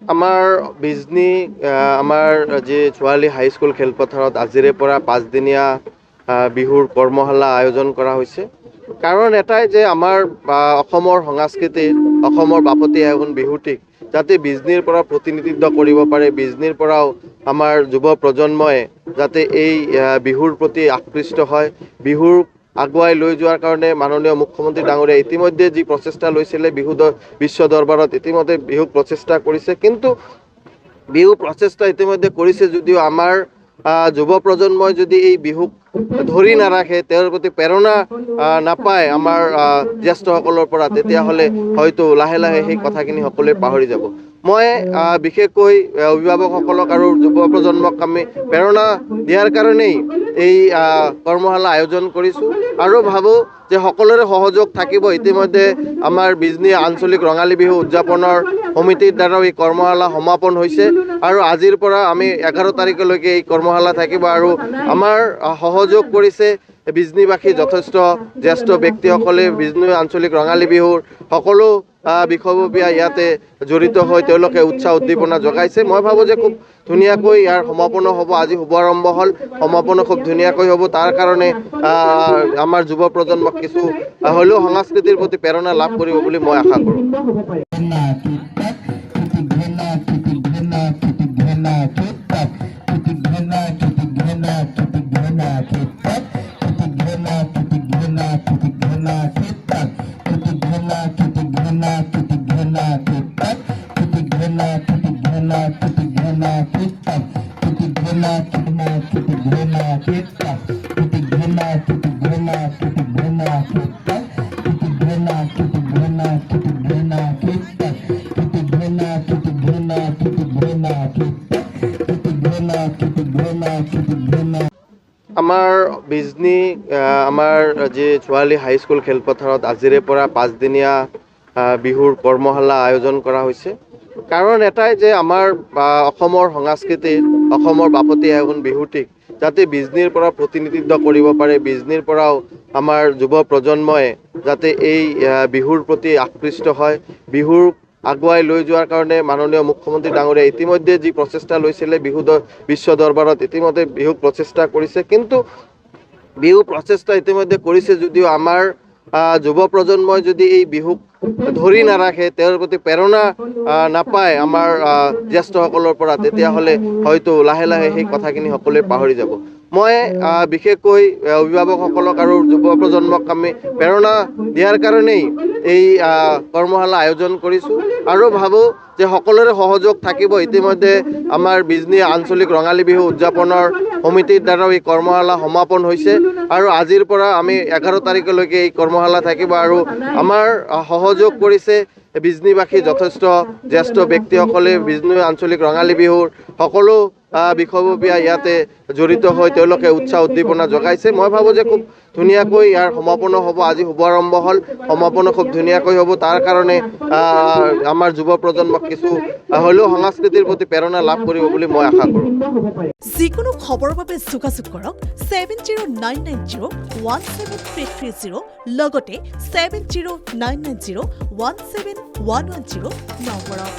আমাৰ বিজনী আমাৰ যি ছোৱালী হাইস্কুল খেলপথাৰত আজিৰে পৰা 5 দিনীয়া বিহুৰ কৰ্মশালা আয়োজন কৰা হৈছে। কাৰণ এটাই যে আমাৰ অসমৰ সংস্কৃতিত অসমৰ বাপতি সাহোন বিহুটিক যাতে বিজনীৰ পৰা প্ৰতিনিধিত্ব কৰিব পাৰে, বিজনীৰ পৰাও আমাৰ যুৱ প্ৰজন্মই যাতে এই বিহুৰ প্ৰতি আকৃষ্ট হয়, বিহুৰ আগুৱাই লৈ যোৱাৰ কাৰণে মাননীয় মুখ্যমন্ত্ৰী ডাঙৰীয়া ইতিমধ্যে যি প্ৰচেষ্টা লৈছিলে বিহু বিশ্ব দৰবাৰত ইতিমধ্যে বিহুক প্ৰচেষ্টা কৰিছে। কিন্তু বিহু প্ৰচেষ্টা ইতিমধ্যে কৰিছে যদিও আমাৰ যুৱ প্ৰজন্মই যদি এই বিহুক ধৰি নাৰাখে, তেওঁৰ প্ৰতি প্ৰেৰণা নাপায় আমাৰ জ্যেষ্ঠসকলৰ পৰা, তেতিয়াহ'লে হয়তো লাহে লাহে সেই কথাখিনি সকলোৱে পাহৰি যাব। মই বিশেষকৈ অভিভাৱকসকলক আৰু যুৱ প্ৰজন্মক আমি প্ৰেৰণা দিয়াৰ কাৰণেই এই কৰ্মশালা আয়োজন কৰিছোঁ আৰু ভাবোঁ যে সকলোৰে সহযোগ থাকিব। ইতিমধ্যে আমাৰ বিজনী আঞ্চলিক ৰঙালী বিহু উদযাপনৰ সমিতিৰ দ্বাৰাও এই কৰ্মশালা সমাপন হৈছে আৰু আজিৰ পৰা আমি 11 তাৰিখলৈকে এই কৰ্মশালা থাকিব আৰু আমাৰ সহযোগ কৰিছে বিজনীবাসী যথেষ্ট জ্যেষ্ঠ ব্যক্তিসকলে। বিজনী আঞ্চলিক ৰঙালী বিহুৰ সকলো বিষয়ববীয়া ইয়াতে জড়িত হৈ তেওঁলোকে উৎসাহ উদ্দীপনা জগাইছে। মই ভাবোঁ যে খুব ধুনীয়াকৈ ইয়াৰ সমাপনো হ'ব। আজি শুভাৰম্ভ হ'ল, সমাপনো খুব ধুনীয়াকৈ হ'ব। তাৰ কাৰণে আমাৰ যুৱ প্ৰজন্মক কিছু হ'লেও সংস্কৃতিৰ প্ৰতি প্ৰেৰণা লাভ কৰিব বুলি মই আশা কৰোঁ। আমাৰ বিজনী আমাৰ যি ছোৱালী হাইস্কুল খেলপথাৰত আজিৰে পৰা 5 দিনীয়া বিহুৰ কৰ্মশালা আয়োজন কৰা হৈছে। কাৰণ এটাই যে আমাৰ অসমৰ সংস্কৃতিত অসমৰ বাপতি সাহোন বিহুটিক যাতে বিজনীৰ পৰা প্ৰতিনিধিত্ব কৰিব পাৰে, বিজনীৰ পৰাও আমাৰ যুৱ প্ৰজন্মই যাতে এই বিহুৰ প্ৰতি আকৃষ্ট হয়, বিহুৰ আগুৱাই লৈ যোৱাৰ কাৰণে মাননীয় মুখ্যমন্ত্ৰী ডাঙৰীয়া ইতিমধ্যে যি প্ৰচেষ্টা লৈছিলে বিহু বিশ্ব দৰবাৰত ইতিমধ্যে বিহুক প্ৰচেষ্টা কৰিছে। কিন্তু বিহু প্ৰচেষ্টা ইতিমধ্যে কৰিছে যদিও আমাৰ যুৱ প্ৰজন্মই যদি এই বিহুক ধৰি নাৰাখে, তেওঁৰ প্ৰতি প্ৰেৰণা নাপায় আমাৰ জ্যেষ্ঠসকলৰ পৰা, তেতিয়াহ'লে হয়তো লাহে লাহে সেই কথাখিনি সকলোৱে পাহৰি যাব। মই বিশেষকৈ অভিভাৱকসকলক আৰু যুৱ প্ৰজন্মক আমি প্ৰেৰণা দিয়াৰ কাৰণেই এই কৰ্মশালা আয়োজন কৰিছোঁ আৰু ভাবোঁ যে সকলোৰে সহযোগ থাকিব। ইতিমধ্যে আমাৰ বিজনী আঞ্চলিক ৰঙালী বিহু উদযাপনৰ সমিতিৰ দ্বাৰাও এই কৰ্মশালা সমাপন হৈছে আৰু আজিৰ পৰা আমি 11 তাৰিখলৈকে এই কৰ্মশালা থাকিব আৰু আমাৰ সহযোগ কৰিছে বিজনীবাসী যথেষ্ট জ্যেষ্ঠ ব্যক্তিসকলে। বিজনী আঞ্চলিক ৰঙালী বিহুৰ সকলো বিষয়ববীয়া ইয়াতে জড়িত হৈ তেওঁলোকে উৎসাহ উদ্দীপনা জগাইছে। মই ভাবোঁ যে খুব ধুনীয়াকৈ ইয়াৰ সমাপনো হ'ব। আজি শুভাৰম্ভ হ'ল, সমাপনো খুব ধুনীয়াকৈ হ'ব। তাৰ কাৰণে আমাৰ যুৱ প্ৰজন্মক কিছু হ'লেও সংস্কৃতিৰ প্ৰতি প্ৰেৰণা লাভ কৰিব বুলি মই আশা কৰোঁ। যিকোনো খবৰৰ বাবে যোগাযোগ কৰক 7099017330 লগতে 7099017110 নম্বৰত।